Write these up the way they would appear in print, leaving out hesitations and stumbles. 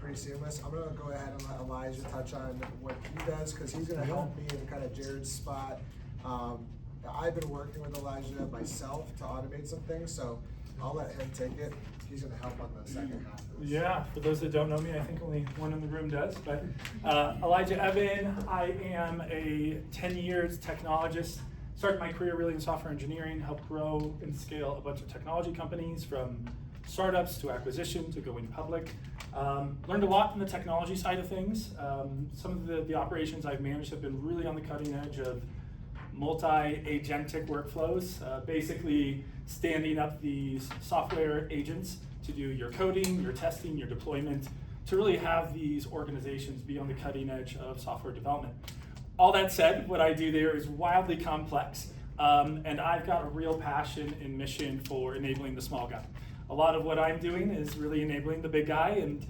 pretty seamless. I'm gonna go ahead and let Elijah touch on what he does, because he's gonna help me in kind of Jared's spot. I've been working with Elijah myself to automate some things, so I'll let him take it. He's gonna help on the second half of this. Yeah, for those that don't know me, I think only one in the room does, but Elijah Evan, I am a 10 years technologist. Started my career really in software engineering, helped grow and scale a bunch of technology companies from startups to acquisition to going public. Learned a lot from the technology side of things. Some of the operations I've managed have been really on the cutting edge of multi-agentic workflows, basically standing up these software agents to do your coding, your testing, your deployment, to really have these organizations be on the cutting edge of software development. All that said, what I do there is wildly complex, and I've got a real passion and mission for enabling the small guy. A lot of what I'm doing is really enabling the big guy and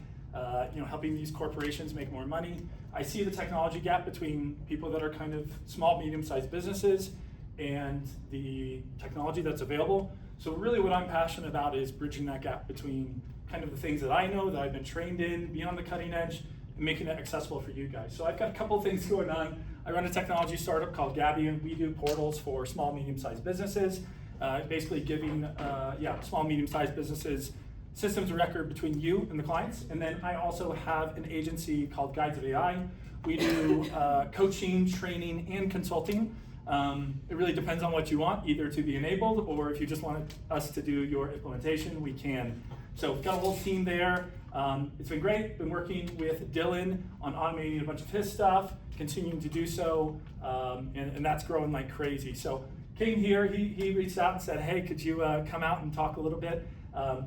helping these corporations make more money. I see the technology gap between people that are kind of small, medium-sized businesses and the technology that's available. So really what I'm passionate about is bridging that gap between kind of the things that I know, that I've been trained in, be on the cutting edge, and making it accessible for you guys. So I've got a couple of things going on. I run a technology startup called Gabby, and we do portals for small, medium-sized businesses, basically giving small, medium-sized businesses systems of record between you and the clients. And then I also have an agency called Guides of AI. We do coaching, training, and consulting. It really depends on what you want, either to be enabled, or if you just want us to do your implementation, we can. So we've got a whole team there. It's been great. Been working with Dylan on automating a bunch of his stuff, continuing to do so, and that's growing like crazy. So came here, he reached out and said, hey, could you come out and talk a little bit?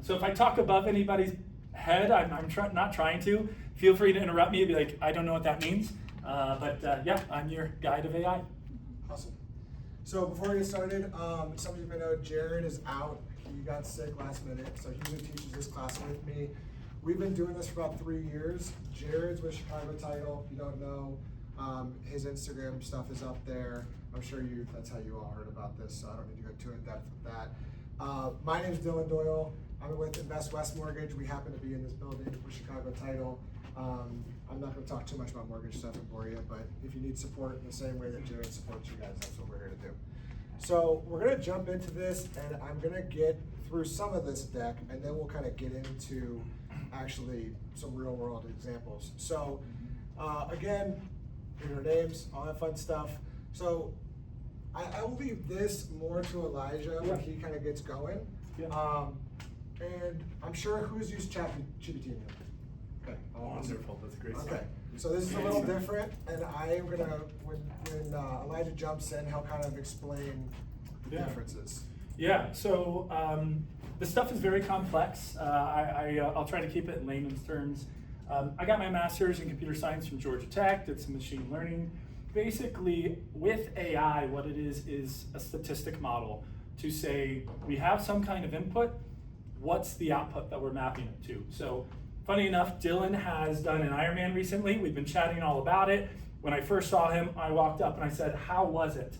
So if I talk above anybody's head, I'm not trying to. Feel free to interrupt me and be like, I don't know what that means. Yeah, I'm your guide of AI. Awesome. So before we get started, some of you may know Jared is out. He got sick last minute, so he usually teaches this class with me. We've been doing this for about 3 years. Jared's with Chicago Title. If you don't know, his Instagram stuff is up there. I'm sure that's how you all heard about this, so I don't need to go too in depth with that. My name is Dylan Doyle. I'm with Invest West Mortgage. We happen to be in this building with Chicago Title. I'm not going to talk too much about mortgage stuff and bore you, but if you need support in the same way that Jared supports you guys, that's what we're here to do. So we're going to jump into this, and I'm going to get through some of this deck, and then we'll kind of get into actually some real world examples. So again, your names, all that fun stuff. So I will leave this more to Elijah when he kind of gets going. And I'm sure who's used ChatGPT in here? Okay. Wonderful, that's a great start. Okay, so this is a little different, and I am gonna, when Elijah jumps in, he'll kind of explain the differences. Yeah, so the stuff is very complex. I'll try to keep it in layman's terms. I got my master's in computer science from Georgia Tech, did some machine learning. Basically, with AI, what it is a statistic model to say, we have some kind of input, what's the output that we're mapping it to? So, funny enough, Dylan has done an Ironman recently. We've been chatting all about it. When I first saw him, I walked up and I said, how was it?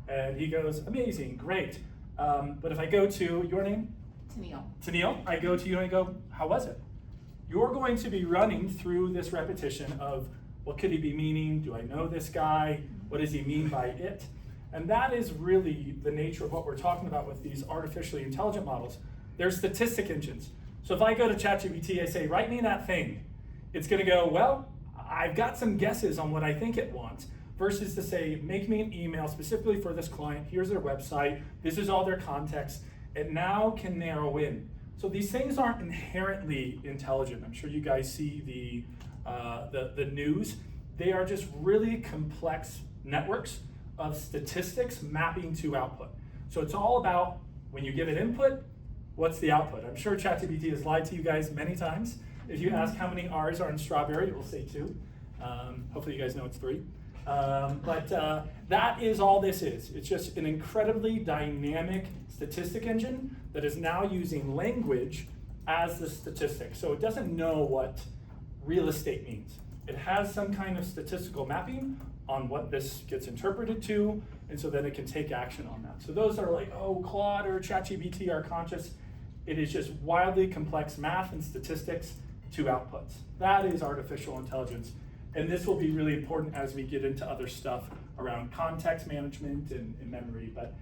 And he goes, amazing, great. But if I go to your name? Tennille, I go to you and I go, how was it? You're going to be running through this repetition of, what could he be meaning? Do I know this guy? What does he mean by it? And that is really the nature of what we're talking about with these artificially intelligent models. They're statistic engines. So if I go to ChatGPT, I say, write me that thing. It's gonna go, well, I've got some guesses on what I think it wants, versus to say, make me an email specifically for this client, here's their website, this is all their context, it now can narrow in. So these things aren't inherently intelligent. I'm sure you guys see the news. They are just really complex networks of statistics mapping to output. So it's all about, when you give it input, what's the output? I'm sure ChatGPT has lied to you guys many times. If you ask how many R's are in strawberry, it will say 2. Hopefully you guys know it's 3. But that is all this is. It's just an incredibly dynamic statistic engine that is now using language as the statistic. So it doesn't know what real estate means. It has some kind of statistical mapping on what this gets interpreted to, and so then it can take action on that. So those are like, oh, Claude or ChatGPT are conscious. It is just wildly complex math and statistics two outputs. That is artificial intelligence. And this will be really important as we get into other stuff around context management and memory. But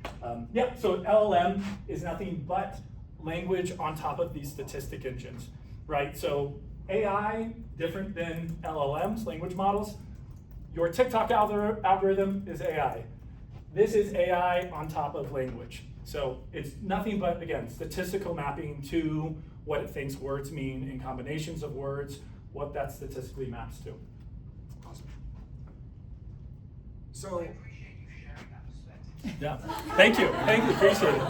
yeah, so LLM is nothing but language on top of these statistic engines, right? So AI, different than LLMs, language models. Your TikTok algorithm is AI. This is AI on top of language. So it's nothing but, again, statistical mapping to what it thinks words mean in combinations of words, what that statistically maps to. Awesome. So, yeah, thank you, appreciate it.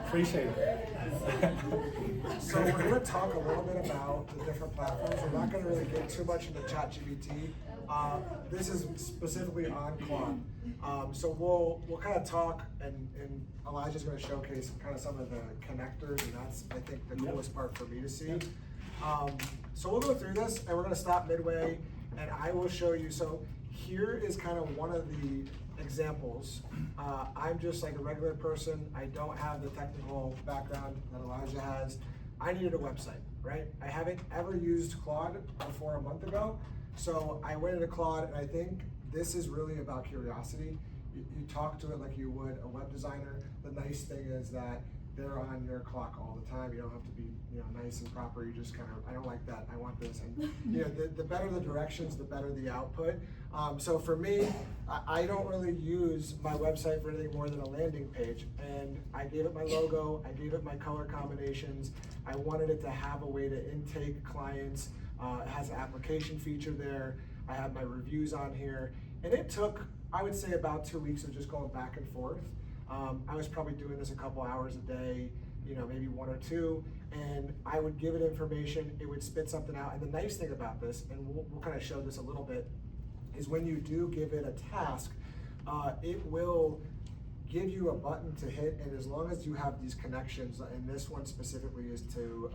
Appreciate it. so we're going to talk a little bit about the different platforms. We're not going to really get too much into ChatGPT. This is specifically on Claude. So we'll kind of talk, and Elijah's going to showcase kind of some of the connectors, and that's, I think, the coolest part for me to see. So we'll go through this, and we're going to stop midway, and I will show you. So here is kind of one of the examples. I'm just like a regular person. I don't have the technical background that Elijah has. I needed a website, right? I haven't ever used Claude before a month ago. So I went into Claude, and I think this is really about curiosity. You talk to it like you would a web designer. The nice thing is that they're on your clock all the time. You don't have to be, nice and proper. You just kind of, I don't like that. I want this. And the better the directions, the better the output. So for me, I don't really use my website for anything more than a landing page. And I gave it my logo. I gave it my color combinations. I wanted it to have a way to intake clients. It has an application feature there. I have my reviews on here. And it took, I would say, about 2 weeks of just going back and forth. I was probably doing this a couple hours a day, maybe 1 or 2, and I would give it information, it would spit something out. And the nice thing about this, and we'll kind of show this a little bit, is when you do give it a task, it will give you a button to hit, and as long as you have these connections, and this one specifically is to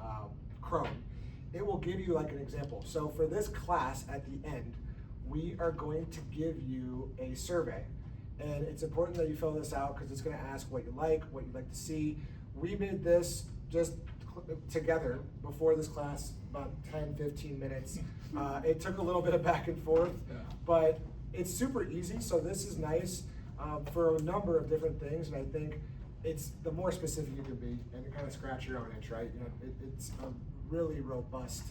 Chrome, it will give you like an example. So for this class at the end, we are going to give you a survey. And it's important that you fill this out because it's going to ask what you like, what you'd like to see. We made this just together before this class, about 10, 15 minutes. It took a little bit of back and forth, but it's super easy. So this is nice for a number of different things. And I think it's the more specific you can be and you kind of scratch your own itch, right? It's a really robust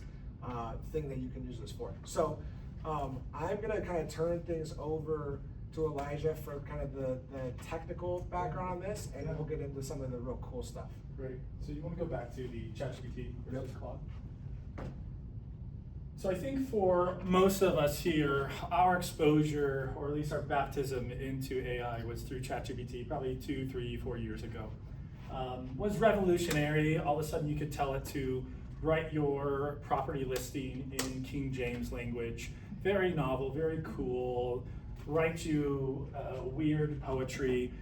thing that you can use this for. So I'm going to kind of turn things over to Elijah for kind of the technical background on this, and then we'll get into some of the real cool stuff. Great. So you want to go back to the ChatGPT versus Claude? So I think for most of us here, our exposure, or at least our baptism into AI was through ChatGPT, probably 2, 3, 4 years ago. Was revolutionary. All of a sudden you could tell it to write your property listing in King James language. Very novel, very cool. Write you weird poetry.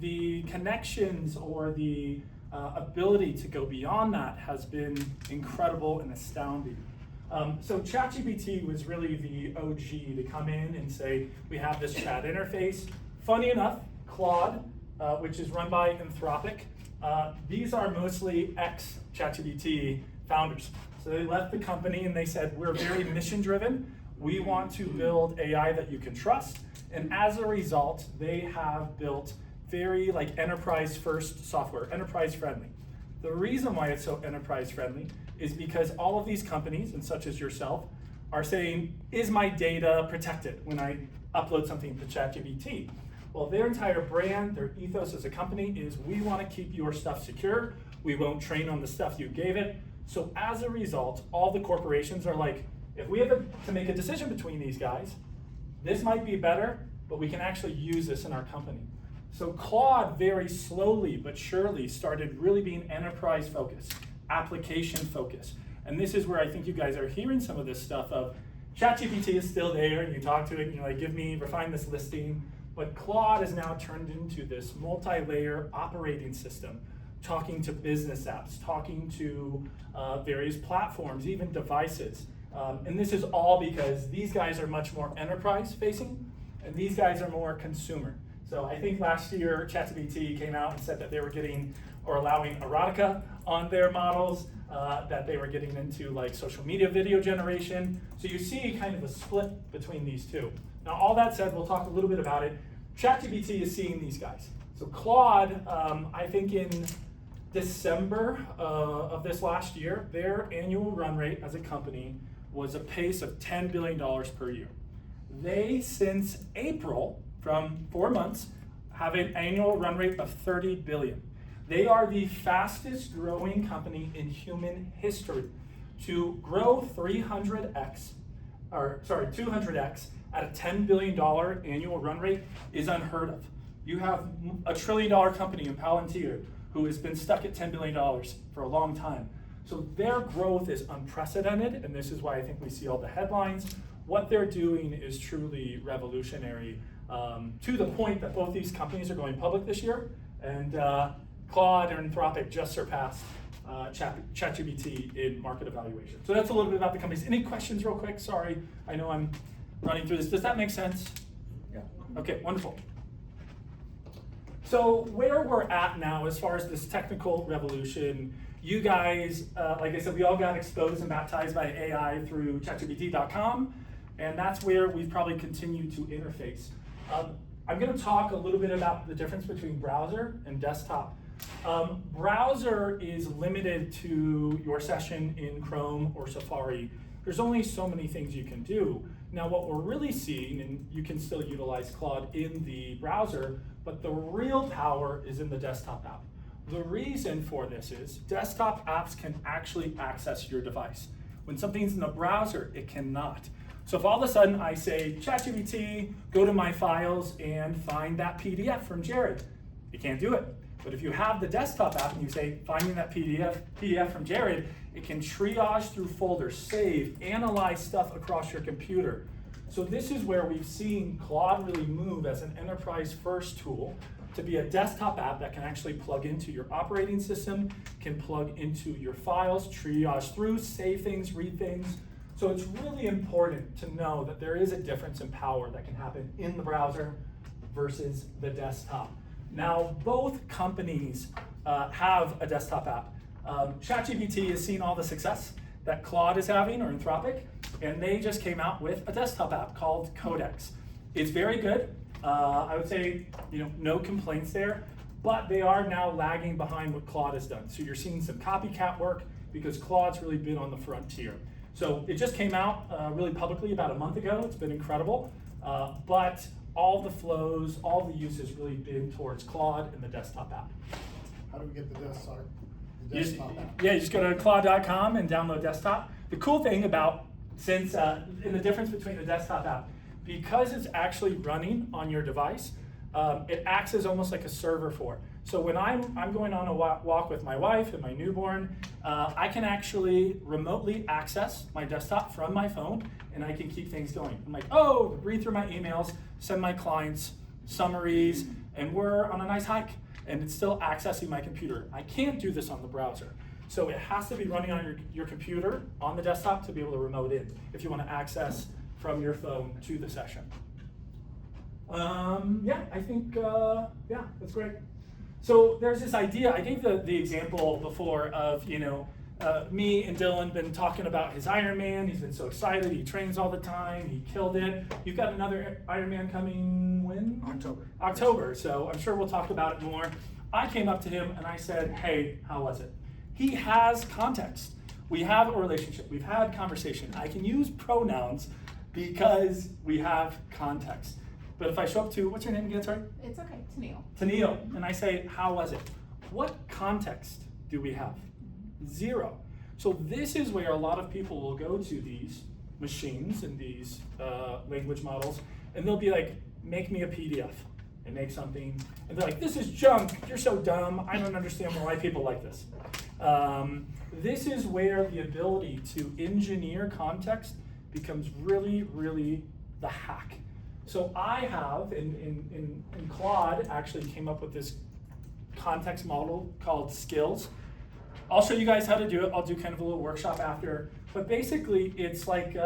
The connections or the ability to go beyond that has been incredible and astounding. So ChatGPT was really the OG to come in and say, we have this chat interface. Funny enough, Claude, which is run by Anthropic, these are mostly ex-ChatGPT founders. So they left the company and they said, we're very mission driven. We want to build AI that you can trust. And as a result, they have built very enterprise first software, enterprise friendly. The reason why it's so enterprise friendly is because all of these companies, and such as yourself, are saying, is my data protected when I upload something to ChatGPT? Well, their entire brand, their ethos as a company is we want to keep your stuff secure. We won't train on the stuff you gave it. So as a result, all the corporations are like, if we have to make a decision between these guys, this might be better, but we can actually use this in our company. So Claude very slowly but surely started really being enterprise focused, application focused. And this is where I think you guys are hearing some of this stuff of ChatGPT is still there and you talk to it and you're like, refine this listing. But Claude has now turned into this multi-layer operating system, talking to business apps, talking to various platforms, even devices. And this is all because these guys are much more enterprise facing and these guys are more consumer. So I think last year ChatGPT came out and said that they were getting or allowing erotica on their models, that they were getting into like social media video generation. So you see kind of a split between these two. Now all that said, we'll talk a little bit about it. ChatGPT is seeing these guys. So Claude, I think in December of this last year, their annual run rate as a company was a pace of $10 billion per year. They, since April, from 4 months, have an annual run rate of 30 billion. They are the fastest growing company in human history. To grow 200x at a $10 billion annual run rate is unheard of. You have a $1 trillion company in Palantir who has been stuck at $10 billion for a long time. So their growth is unprecedented, and this is why I think we see all the headlines. What they're doing is truly revolutionary, to the point that both these companies are going public this year, and Claude and Anthropic just surpassed ChatGPT in market evaluation. So that's a little bit about the companies. Any questions real quick? Sorry, I know I'm running through this. Does that make sense? Yeah. Okay, wonderful. So where we're at now as far as this technical revolution, you guys, like I said, we all got exposed and baptized by AI through ChatGPT.com, and that's where we've probably continued to interface. I'm going to talk a little bit about the difference between browser and desktop. Browser is limited to your session in Chrome or Safari. There's only so many things you can do. Now what we're really seeing, and you can still utilize Claude in the browser, but the real power is in the desktop app. The reason for this is desktop apps can actually access your device. When something's in the browser, it cannot. So if all of a sudden I say, ChatGPT, go to my files and find that PDF from Jared, it can't do it. But if you have the desktop app and you say, finding that PDF from Jared, it can triage through folders, save, analyze stuff across your computer. So this is where we've seen Claude really move as an enterprise first tool to be a desktop app that can actually plug into your operating system, can plug into your files, triage through, save things, read things. So it's really important to know that there is a difference in power that can happen in the browser versus the desktop. Now, both companies have a desktop app. ChatGPT has seen all the success that Claude is having, or Anthropic, and they just came out with a desktop app called Codex. It's very good. I would say, no complaints there, but they are now lagging behind what Claude has done. So you're seeing some copycat work because Claude's really been on the frontier. So it just came out really publicly about a month ago. It's been incredible, but all the flows, all the use has really been towards Claude and the desktop app. How do we get the desktop app? Yeah, you just go to claude.com and download desktop. The cool thing about, in the difference between the desktop app, because it's actually running on your device, it acts as almost like a server for it. So when I'm going on a walk with my wife and my newborn, I can actually remotely access my desktop from my phone, and I can keep things going. I'm like, read through my emails, send my clients summaries, and we're on a nice hike, and it's still accessing my computer. I can't do this on the browser. So it has to be running on your computer on the desktop to be able to remote in if you want to access from your phone to the session. I think, that's great. So there's this idea, I gave the example before of, me and Dylan been talking about his Ironman. He's been so excited, he trains all the time, he killed it. You've got another Ironman coming when? October, so I'm sure we'll talk about it more. I came up to him and I said, hey, how was it? He has context. We have a relationship, we've had conversation. I can use pronouns because we have context. But if I show up to, what's your name again, sorry? It's okay, Tennille. Tennille, and I say, how was it? What context do we have? Zero. So this is where a lot of people will go to these machines and these language models, and they'll be like, make me a PDF, and make something, and they're like, this is junk, you're so dumb, I don't understand why people like this. This is where the ability to engineer context becomes really, really the hack. So I have, in Claude, actually came up with this context model called skills. I'll show you guys how to do it. I'll do kind of a little workshop after. But basically, it's like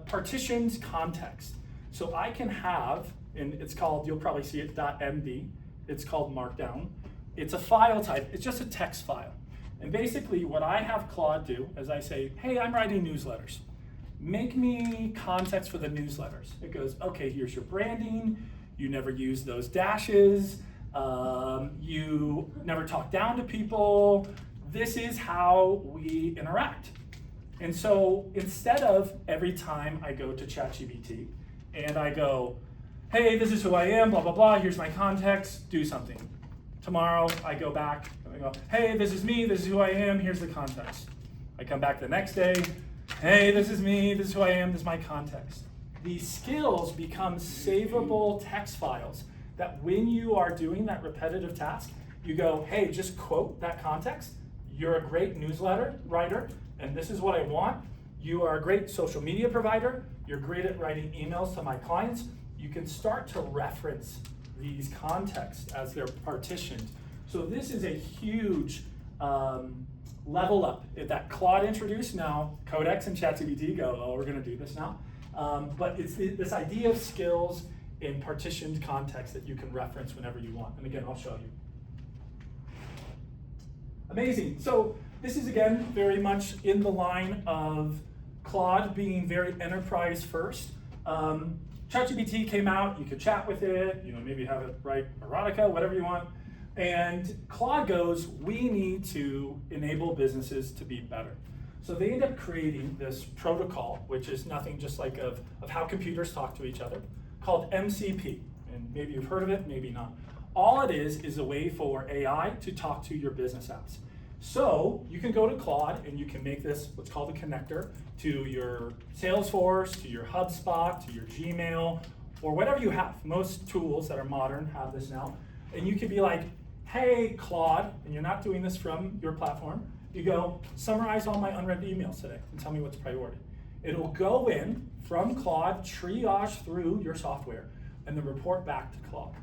partitioned context. So I can have and it's called, you'll probably see it .md. It's called Markdown. It's a file type. It's just a text file. And basically what I have Claude do is I say, hey, I'm writing newsletters. Make me context for the newsletters. It goes, okay, here's your branding. You never use those dashes. You never talk down to people. This is how we interact. And so instead of every time I go to ChatGPT and I go, hey, this is who I am, blah, blah, blah, here's my context, do something. Tomorrow I go back and I go, hey, this is me, this is who I am, here's the context. I come back the next day, hey, this is me, this is who I am, this is my context. These skills become savable text files that when you are doing that repetitive task, you go, hey, just quote that context. You're a great newsletter writer, and this is what I want. You are a great social media provider. You're great at writing emails to my clients. You can start to reference these contexts as they're partitioned. So this is a huge level up that Claude introduced. Now Codex and ChatGPT go, oh, we're gonna do this now. But it's this idea of skills in partitioned context that you can reference whenever you want. And again, I'll show you. Amazing. So this is, again, very much in the line of Claude being very enterprise first. ChatGPT came out, you could chat with it, maybe have it write erotica, whatever you want. And Claude goes, we need to enable businesses to be better. So they end up creating this protocol, which is nothing just like of how computers talk to each other, called MCP. And maybe you've heard of it, maybe not. All it is a way for AI to talk to your business apps. So you can go to Claude and you can make this what's called a connector to your Salesforce, to your HubSpot, to your Gmail, or whatever you have. Most tools that are modern have this now. And you could be like, hey, Claude, and you're not doing this from your platform, you go, summarize all my unread emails today and tell me what's priority. It'll go in from Claude, triage through your software, and then report back to Claude.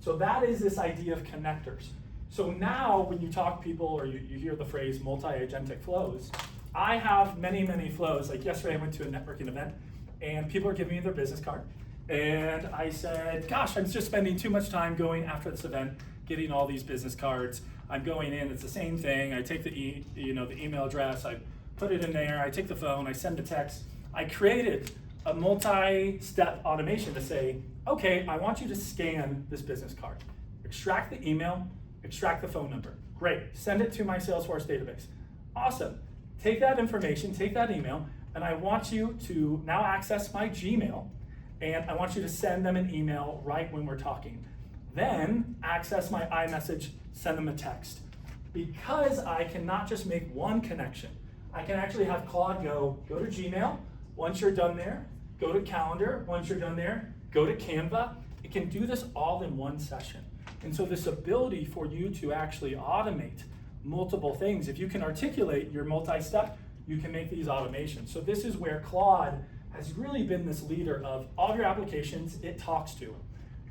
So that is this idea of connectors. So now when you talk to people or you hear the phrase multi-agentic flows, I have many, many flows. Like yesterday I went to a networking event and people are giving me their business card. And I said, gosh, I'm just spending too much time going after this event, getting all these business cards. I'm going in, it's the same thing. I take the email address, I put it in there, I take the phone, I send a text. I created a multi-step automation to say, okay, I want you to scan this business card. Extract the email, extract the phone number. Great, send it to my Salesforce database. Awesome, take that information, take that email, and I want you to now access my Gmail, and I want you to send them an email right when we're talking. Then access my iMessage, send them a text. Because I cannot just make one connection, I can actually have Claude go to Gmail. Once you're done there, go to Calendar. Once you're done there, go to Canva. It can do this all in one session. And so this ability for you to actually automate multiple things, if you can articulate your multi-step, you can make these automations. So this is where Claude has really been this leader of all of your applications, it talks to.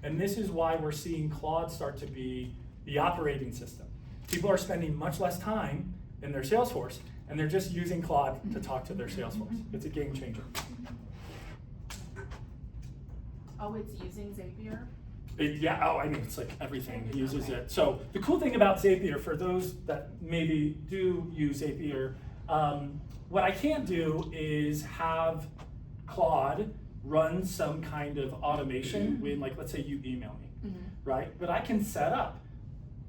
And this is why we're seeing Claude start to be the operating system. People are spending much less time in their Salesforce, and they're just using Claude to talk to their Salesforce. It's a game changer. Oh, it's using Zapier? It's like everything uses it. So the cool thing about Zapier, for those that maybe do use Zapier, what I can't do is have Claude run some kind of automation when, like, let's say you email me, right? But I can set up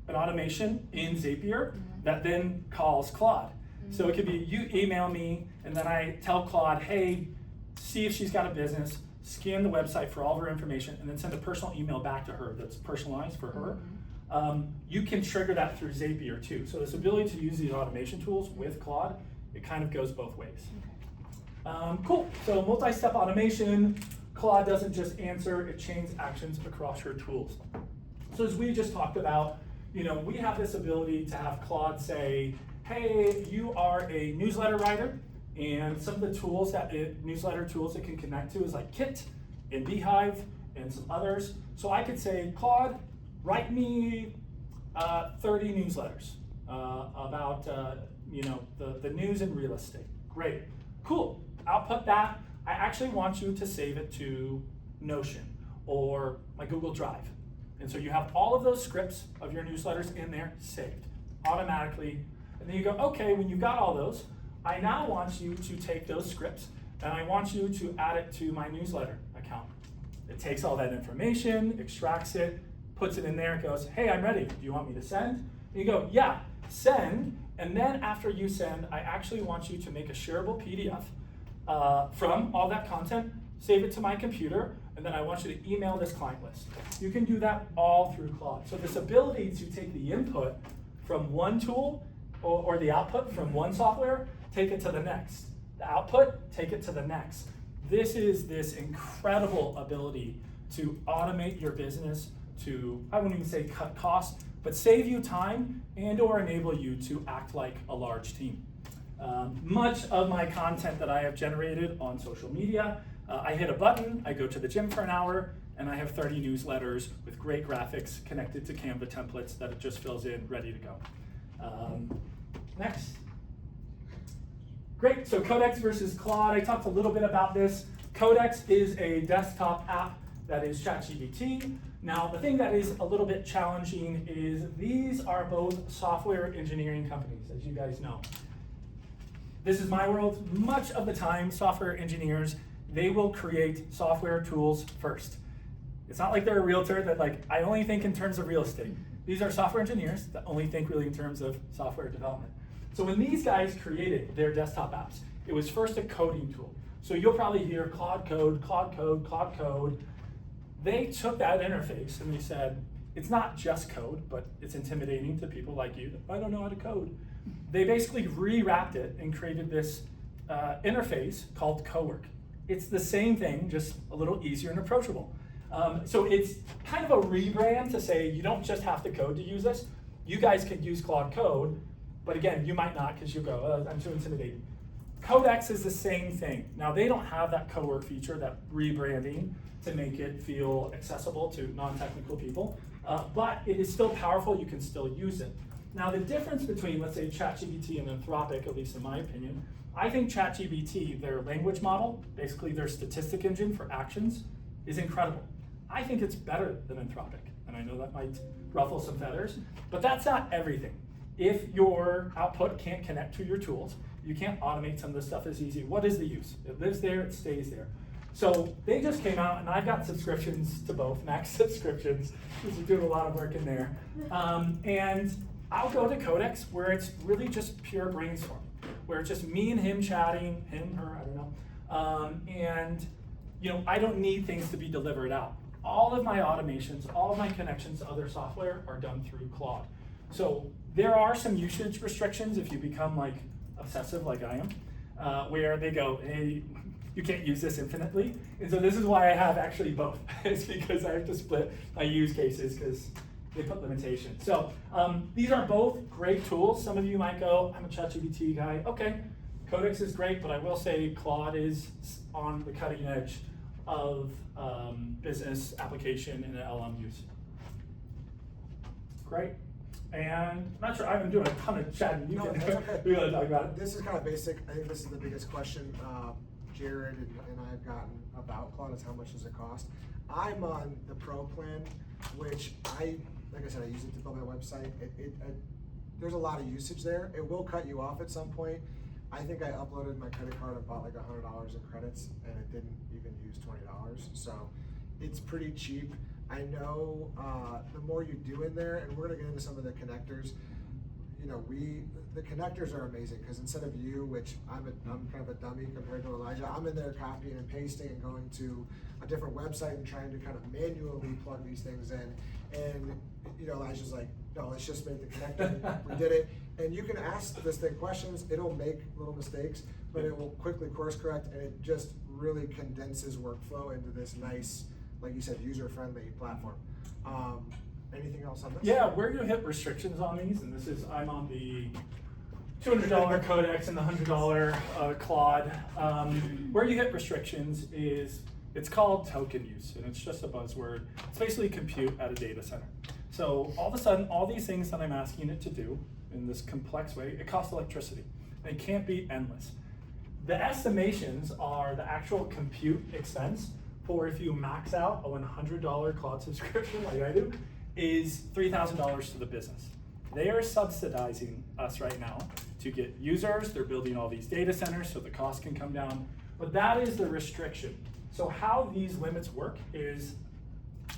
an automation in Zapier that then calls Claude. So it could be you email me, and then I tell Claude, hey, see if she's got a business, scan the website for all of her information, and then send a personal email back to her that's personalized for her. You can trigger that through Zapier too. So this ability to use these automation tools with Claude, it kind of goes both ways. Cool, so multi-step automation, Claude doesn't just answer, it chains actions across your tools. So as we just talked about, we have this ability to have Claude say, hey, you are a newsletter writer, and some of the tools newsletter tools it can connect to is like Kit and Beehive and some others. So I could say, Claude, write me 30 newsletters about the news in real estate. Great, cool. Output that. I actually want you to save it to Notion or my Google Drive. And so you have all of those scripts of your newsletters in there saved automatically. And then you go, okay, when you've got all those, I now want you to take those scripts and I want you to add it to my newsletter account. It takes all that information, extracts it, puts it in there, goes, hey, I'm ready. Do you want me to send? And you go, yeah, send. And then after you send, I actually want you to make a shareable PDF from all that content, save it to my computer, and then I want you to email this client list. You can do that all through Claude. So this ability to take the input from one tool or the output from one software, take it to the next. The output, take it to the next. This is this incredible ability to automate your business, to, I wouldn't even say cut costs, but save you time and or enable you to act like a large team. Much of my content that I have generated on social media, I hit a button, I go to the gym for an hour, and I have 30 newsletters with great graphics connected to Canva templates that it just fills in, ready to go. Next. Great, so Codex versus Claude. I talked a little bit about this. Codex is a desktop app that is ChatGPT. Now, the thing that is a little bit challenging is these are both software engineering companies, as you guys know. This is my world. Much of the time, software engineers, they will create software tools first. It's not like they're a realtor that like, I only think in terms of real estate. These are software engineers that only think really in terms of software development. So when these guys created their desktop apps, it was first a coding tool. So you'll probably hear Claude Code, Claude Code, Claude Code. They took that interface and they said, it's not just code, but it's intimidating to people like you. I don't know how to code. They basically rewrapped it and created this interface called Cowork. It's the same thing, just a little easier and approachable. So it's kind of a rebrand to say you don't just have to code to use this. You guys could use Claude Code, but again, you might not because you go, I'm too intimidated. Codex is the same thing. Now they don't have that Cowork feature, that rebranding to make it feel accessible to non-technical people, but it is still powerful, you can still use it. Now the difference between, let's say, ChatGPT and Anthropic, at least in my opinion, I think ChatGPT, their language model, basically their statistic engine for actions, is incredible. I think it's better than Anthropic, and I know that might ruffle some feathers, but that's not everything. If your output can't connect to your tools, you can't automate some of this stuff as easy. What is the use? It lives there, it stays there. So they just came out, and I've got subscriptions to both, max subscriptions, because we're doing a lot of work in there. And I'll go to Codex, where it's really just pure brainstorm, where it's just me and him chatting, him, her, I don't know. And I don't need things to be delivered out. All of my automations, all of my connections to other software are done through Claude. So there are some usage restrictions if you become like obsessive like I am, where they go, hey, you can't use this infinitely. And so this is why I have actually both. It's because I have to split my use cases because they put limitations. So these are both great tools. Some of you might go, I'm a ChatGPT guy. Okay, Codex is great, but I will say Claude is on the cutting edge of business application and LM use. Great. And I'm not sure, I've been doing a ton of chatting. No, that's okay. We want to talk about it. This is kind of basic. I think this is the biggest question Jared and I have gotten about Claude is how much does it cost? I'm on the Pro plan, which like I said, I use it to build my website. There's a lot of usage there. It will cut you off at some point. I think I uploaded my credit card and bought like $100 in credits, and it didn't even use $20. So it's pretty cheap. I know the more you do in there, and we're gonna get into some of the connectors. The connectors are amazing because instead of you, which I'm kind of a dummy compared to Elijah, I'm in there copying and pasting and going to a different website and trying to kind of manually plug these things in. And Elijah's like, no, let's just make the connector. We did it. And you can ask this thing questions. It'll make little mistakes, but it will quickly course correct, and it just really condenses workflow into this nice, like you said, user-friendly platform. Anything else on this? Yeah, where you hit restrictions on these, and this is, I'm on the $200 Codex and the $100 Claude. Where you hit restrictions is, it's called token use, and it's just a buzzword. It's basically compute at a data center. So all of a sudden, all these things that I'm asking it to do in this complex way, it costs electricity. It can't be endless. The estimations are the actual compute expense for if you max out a $100 Claude subscription like I do, is $3,000 to the business. They are subsidizing us right now to get users. They're building all these data centers so the cost can come down, but that is the restriction. So how these limits work is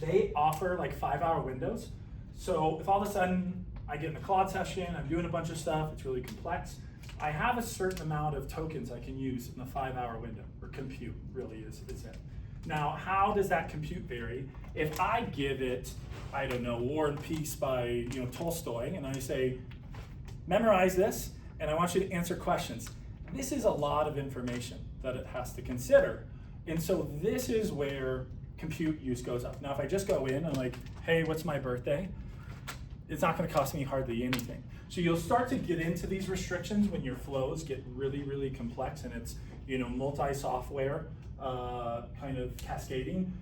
they offer like 5-hour windows. So if all of a sudden I get in a Claude session, I'm doing a bunch of stuff, it's really complex, I have a certain amount of tokens I can use in the 5-hour window, or compute really is it. Now, how does that compute vary? If I give it, I don't know, War and Peace by Tolstoy, and I say, memorize this, and I want you to answer questions. This is a lot of information that it has to consider. And so this is where compute use goes up. Now, if I just go in and like, hey, what's my birthday? It's not gonna cost me hardly anything. So you'll start to get into these restrictions when your flows get really, really complex and it's multi-software kind of cascading.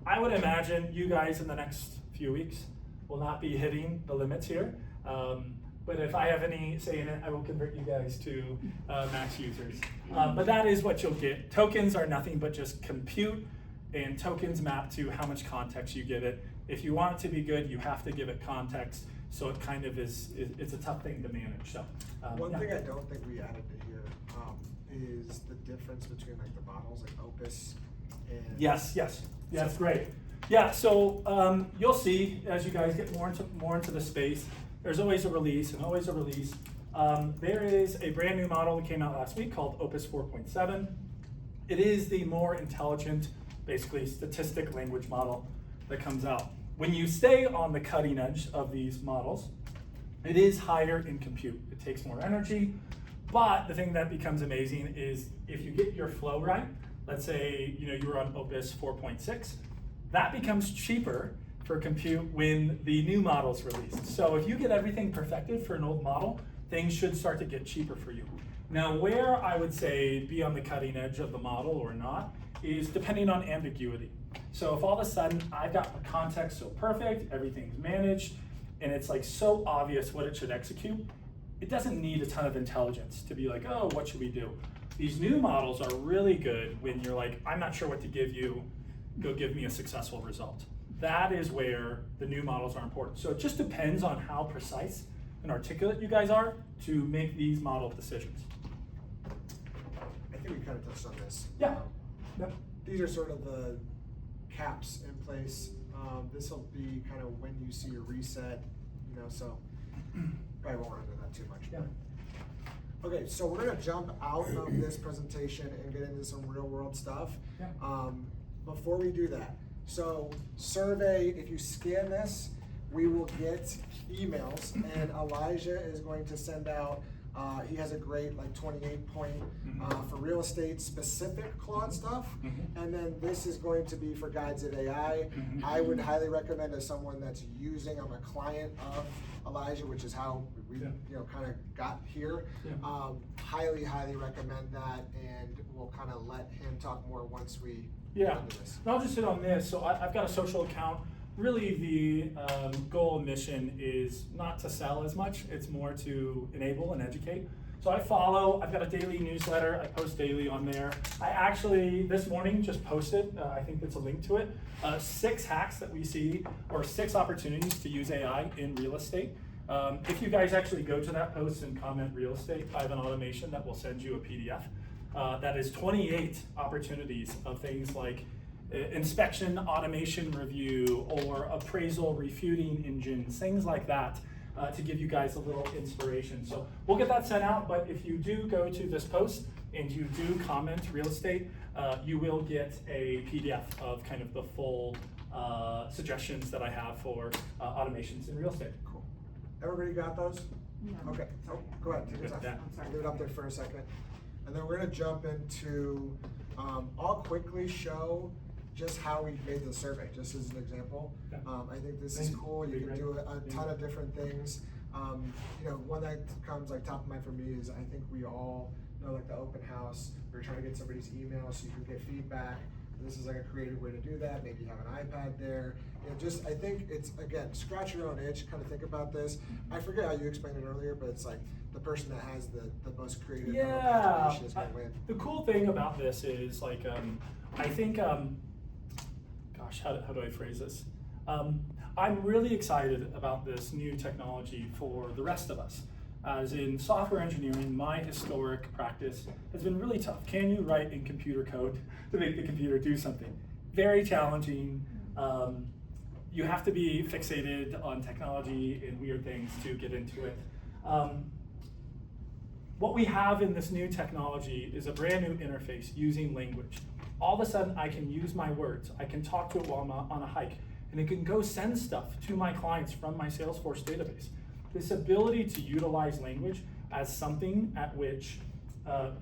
I would imagine you guys in the next few weeks will not be hitting the limits here. But if I have any say in it, I will convert you guys to max users. But that is what you'll get. Tokens are nothing but just compute, and tokens map to how much context you give it. If you want it to be good, you have to give it context. So it kind of it's a tough thing to manage. So One thing I don't think we added to here is the difference between like the models, like Opus and Yes, great. Yeah, so you'll see as you guys get more into the space, there's always a release and always a release. There is a brand new model that came out last week called Opus 4.7. It is the more intelligent, basically statistic language model that comes out. When you stay on the cutting edge of these models, it is higher in compute. It takes more energy, but the thing that becomes amazing is if you get your flow right, let's say you were on Opus 4.6, that becomes cheaper for compute when the new model's released. So if you get everything perfected for an old model, things should start to get cheaper for you. Now, where I would say be on the cutting edge of the model or not is depending on ambiguity. So if all of a sudden I've got the context so perfect, everything's managed, and it's like so obvious what it should execute, it doesn't need a ton of intelligence to be like, oh, what should we do? These new models are really good when you're like, I'm not sure what to give you, go give me a successful result. That is where the new models are important. So it just depends on how precise and articulate you guys are to make these model decisions. I think we kind of touched on this. Yeah. Yep. These are sort of the caps in place. This will be kind of when you see a reset, so probably won't run into that too much. Yeah. Okay, so we're gonna jump out of this presentation and get into some real world stuff. Yeah. Before we do that, so survey, if you scan this, we will get emails, and Elijah is going to send out, he has a great like 28-point for real estate specific Claude stuff, and then this is going to be for guides of AI. I would highly recommend as someone that's using, I'm a client of Elijah, which is how we kind of got here. Highly recommend that, and we'll kind of let him talk more once we get into this. And I'll just hit on this. So I've got a social account. Really the goal and mission is not to sell as much, it's more to enable and educate. So I've got a daily newsletter, I post daily on there. I actually, this morning, just posted, I think that's a link to it, 6 hacks that we see, or 6 opportunities to use AI in real estate. If you guys actually go to that post and comment real estate, I have an automation that will send you a PDF. That is 28 opportunities of things like inspection automation review or appraisal refuting engines, things like that, to give you guys a little inspiration. So we'll get that sent out, but if you do go to this post and you do comment real estate, you will get a PDF of kind of the full suggestions that I have for automations in real estate. Cool. Everybody got those? No. Okay, go ahead, take your time. Yeah. I'm sorry. Leave it up there for a second. And then we're gonna jump into, I'll quickly show just how we made the survey, just as an example. Yeah. I think this is cool. You can do a ton of different things. One that comes like top of mind for me is I think we all know like the open house. We're trying to get somebody's email so you can get feedback. This is like a creative way to do that. Maybe you have an iPad there. I think it's, again, scratch your own itch, kind of think about this. I forget how you explained it earlier, but it's like the person that has the most creative imagination is gonna win. The cool thing about this is like, I think how do I phrase this? I'm really excited about this new technology for the rest of us. As in software engineering, my historic practice has been really tough. Can you write in computer code to make the computer do something? Very challenging. You have to be fixated on technology and weird things to get into it. What we have in this new technology is a brand new interface using language. All of a sudden, I can use my words. I can talk to it while I'm on a hike, and it can go send stuff to my clients from my Salesforce database. This ability to utilize language as something at which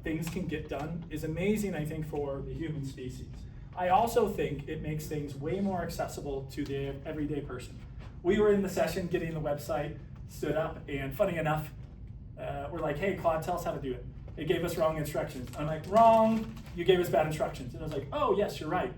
things can get done is amazing, I think, for the human species. I also think it makes things way more accessible to the everyday person. We were in the session getting the website stood up, and funny enough, we're like, hey, Claude, tell us how to do it. It gave us wrong instructions. I'm like, wrong, you gave us bad instructions. And I was like, oh, yes, you're right.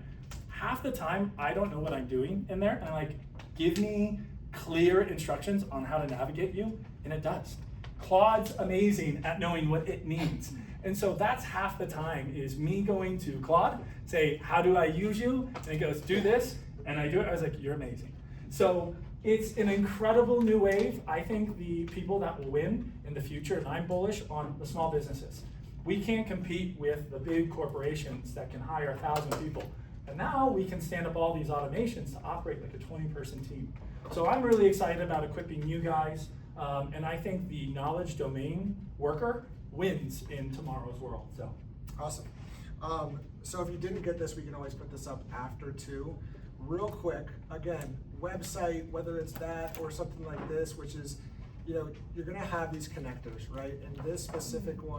Half the time, I don't know what I'm doing in there. And I'm like, give me clear instructions on how to navigate you, and it does. Claude's amazing at knowing what it needs. And so that's half the time is me going to Claude, say, how do I use you? And he goes, do this, and I do it. I was like, you're amazing. So it's an incredible new wave. I think the people that will win in the future, and I'm bullish on the small businesses. We can't compete with the big corporations that can hire 1,000 people. And now we can stand up all these automations to operate like a 20-person team. So I'm really excited about equipping you guys, and I think the knowledge domain worker wins in tomorrow's world. So Awesome. So if you didn't get this, we can always put this up after too. Real quick, again, website, whether it's that or something like this, which is, you're gonna have these connectors, right? And this specific one